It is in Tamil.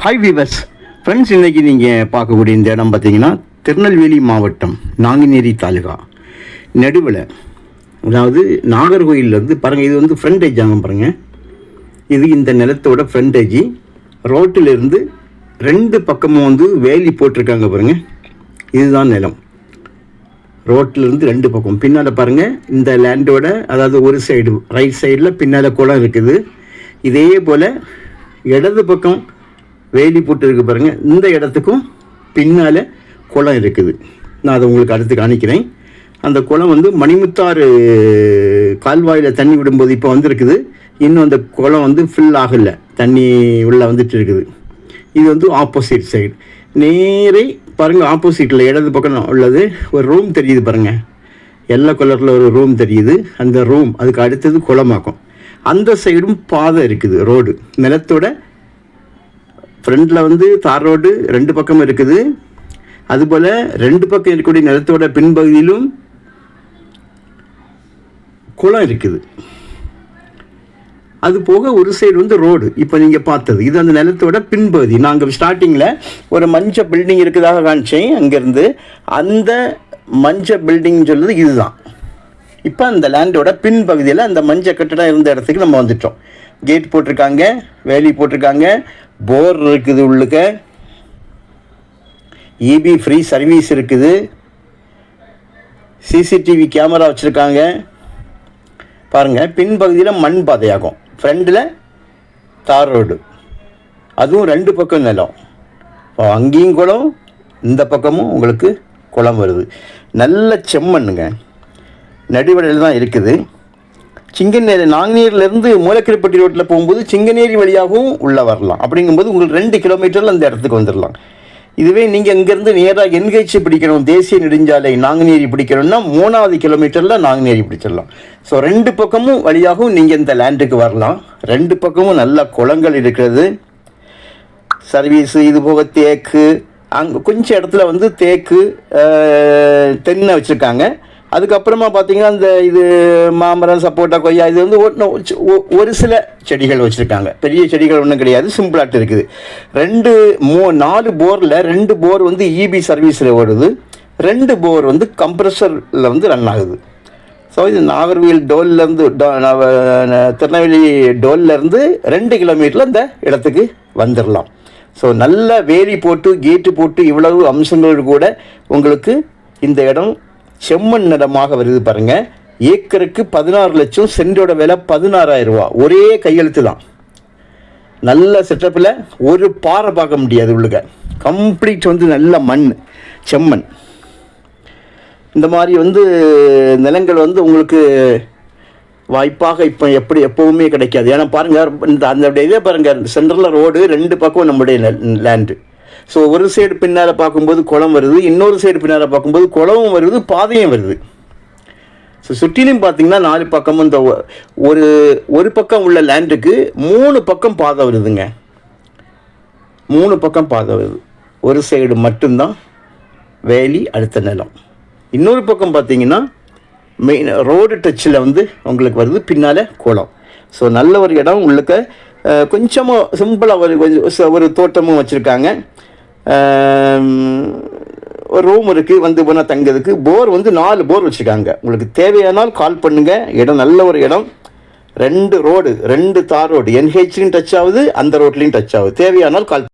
ஹாய் வீவர்ஸ் ஃப்ரெண்ட்ஸ், இன்றைக்கி நீங்கள் பார்க்கக்கூடிய இந்த இடம் பார்த்தீங்கன்னா திருநெல்வேலி மாவட்டம் நாங்குநேரி தாலுகா நடுவில், அதாவது நாகர்கோயிலேருந்து பாருங்கள். இது வந்து ஃப்ரண்டேஜ் ஆகும் பாருங்கள். இது இந்த நிலத்தோட ஃப்ரண்டேஜி. ரோட்டிலிருந்து ரெண்டு பக்கமும் வந்து வேலி போட்டிருக்காங்க பாருங்கள். இதுதான் நிலம். ரோட்டிலிருந்து ரெண்டு பக்கம் பின்னால் பாருங்கள். இந்த லேண்டோட அதாவது ஒரு சைடு ரைட் சைடில் பின்னால் குளம் இருக்குது. இதே போல் இடது பக்கம் வேலி போட்டு இருக்கு பாருங்கள். இந்த இடத்துக்கும் பின்னால் குளம் இருக்குது. நான் அதை உங்களுக்கு அடுத்து காணிக்கிறேன். அந்த குளம் வந்து மணிமுத்தாறு கால்வாயில் தண்ணி விடும்போது இப்போ வந்துருக்குது. இன்னும் அந்த குளம் வந்து ஃபில் ஆகலை, தண்ணி உள்ளே வந்துட்டு இருக்குது. இது வந்து ஆப்போசிட் சைடு. நேரே பாருங்கள், ஆப்போசிட்டில் இடது பக்கம் உள்ளது ஒரு ரூம் தெரியுது பாருங்கள். எல்லோ கலரில் ஒரு ரூம் தெரியுது. அந்த ரூம் அதுக்கு அடுத்தது குளமாக்கும். அந்த சைடும் பாதை இருக்குது, ரோடு. நிலத்தோட ஃப்ரண்டில் வந்து தார் ரோடு ரெண்டு பக்கம் இருக்குது. அதுபோல் ரெண்டு பக்கம் இருக்கக்கூடிய நிலத்தோட பின்பகுதியிலும் குளம் இருக்குது. அது போக ஒரு சைடு வந்து ரோடு. இப்போ நீங்கள் பார்த்தது இது அந்த நிலத்தோட பின்பகுதி. நாங்கள் ஸ்டார்டிங்கில் ஒரு மஞ்சள் பில்டிங் இருக்குதாக காமிச்சேன். அங்கேருந்து அந்த மஞ்சள் பில்டிங் சொல்லுது இதுதான். இப்போ அந்த லேண்டோட பின்பகுதியில் அந்த மஞ்சள் கட்டடம் இருந்த இடத்துக்கு நம்ம வந்துட்டோம். கேட் போட்டிருக்காங்க, வேலி போட்டிருக்காங்க, போர் இருக்குது, உள்ளுக்க இபி ஃப்ரீ சர்வீஸ் இருக்குது, சிசிடிவி கேமரா வச்சுருக்காங்க பாருங்கள். பின்பகுதியில் மண் பாதையாகும், ஃப்ரண்டில் தார் ரோடு, அதுவும் ரெண்டு பக்கம் நிலம். அங்கேயும் குளம், இந்த பக்கமும் உங்களுக்கு குளம் வருது. நல்ல செம்மண்ணுங்க, நடுவடையில் தான் இருக்குது. சிங்கநேரி நாங்குநேரிலேருந்து மூலக்கரைப்பட்டி ரோட்டில் போகும்போது சிங்கநேரி வழியாகவும் உள்ளே வரலாம். அப்படிங்கும்போது உங்களுக்கு 2 கிலோமீட்டரில் அந்த இடத்துக்கு வந்துடலாம். இதுவே நீங்கள் இங்கேருந்து நேராக என்கேச்சி பிடிக்கணும், தேசிய நெடுஞ்சாலை நாங்குநேரி பிடிக்கணும்னா 3வது கிலோமீட்டரில் நாங்குநேரி பிடிச்சிடலாம். ஸோ ரெண்டு பக்கமும் வழியாகவும் நீங்கள் இந்த லேண்டுக்கு வரலாம். ரெண்டு பக்கமும் நல்ல குளங்கள் இருக்கிறது, சர்வீஸு. இது போக தேக்கு, அங்கே கொஞ்சம் இடத்துல வந்து தேக்கு தென்னை வச்சுருக்காங்க. அதுக்கப்புறமா பார்த்தீங்கன்னா இந்த இது மாமரம், சப்போட்டா, கொய்யா, இது வந்து ஒரு சில செடிகள் வச்சுருக்காங்க. பெரிய செடிகள் ஒன்றும் கிடையாது, சிம்பிளாட்டு இருக்குது. 4 போரில் 2 போர் வந்து இபி சர்வீஸில் ஓடுது, 2 போர் வந்து கம்ப்ரெஷரில் வந்து ரன் ஆகுது. ஸோ இது நாகர்கோவில் டோல்லேருந்து திருநெல்வேலி டோல்லேருந்து 2 கிலோமீட்டரில் இந்த இடத்துக்கு வந்துடலாம். ஸோ நல்ல வேலி போட்டு கேட்டு போட்டு இவ்வளவு அம்சங்களோடு கூட உங்களுக்கு இந்த இடம் செம்மண் நிலமாக வருது பாருங்கள். ஏக்கருக்கு 16 லட்சம், சென்டோட விலை 16,000 ரூபா. ஒரே கையெழுத்து தான். நல்ல செட்டப்பில் ஒரு பாறை பார்க்க முடியாது உள்ளுக்க. கம்ப்ளீட் வந்து நல்ல மண், செம்மண். இந்த மாதிரி வந்து நிலங்கள் வந்து உங்களுக்கு வாய்ப்பாக இப்போ எப்போவுமே கிடைக்காது. ஏன்னா பாருங்கள், இந்த அந்த இதே பாருங்கள், சென்ட்ரலில் ரோடு, ரெண்டு பக்கம் நம்முடைய லேண்டு. ஸோ ஒரு சைடு பின்னால் பார்க்கும்போது குளம் வருது, இன்னொரு சைடு பின்னால் பார்க்கும்போது குளமும் வருது, பாதையும் வருது. ஸோ சுற்றிலும் பார்த்தீங்கன்னா 4 பக்கமும் இந்த ஒரு பக்கம் உள்ள லேண்டுக்கு 3 பக்கம் பாதை வருதுங்க. 3 பக்கம் பாதை வருது. ஒரு சைடு மட்டும்தான் வேலி, அடுத்த நிலம். இன்னொரு பக்கம் பார்த்தீங்கன்னா மெயின் ரோடு டச்சில் வந்து உங்களுக்கு வருது, பின்னால் குளம். ஸோ நல்ல ஒரு இடம். உள்ளுக்க கொஞ்சமாக சிம்பிளாக ஒரு தோட்டமும் வச்சுருக்காங்க. ஒரு ரூம் இருக்குது, வந்து போனால் தங்கிறதுக்கு. போர் வந்து 4 போர் வச்சுருக்காங்க. உங்களுக்கு தேவையானால் கால் பண்ணுங்கள். இடம் நல்ல ஒரு இடம். 2 ரோடு, 2 தார் ரோடு, என்ஹெச்லையும் டச் ஆகுது, அந்த ரோட்லேயும் டச் ஆகுது. தேவையானால் கால்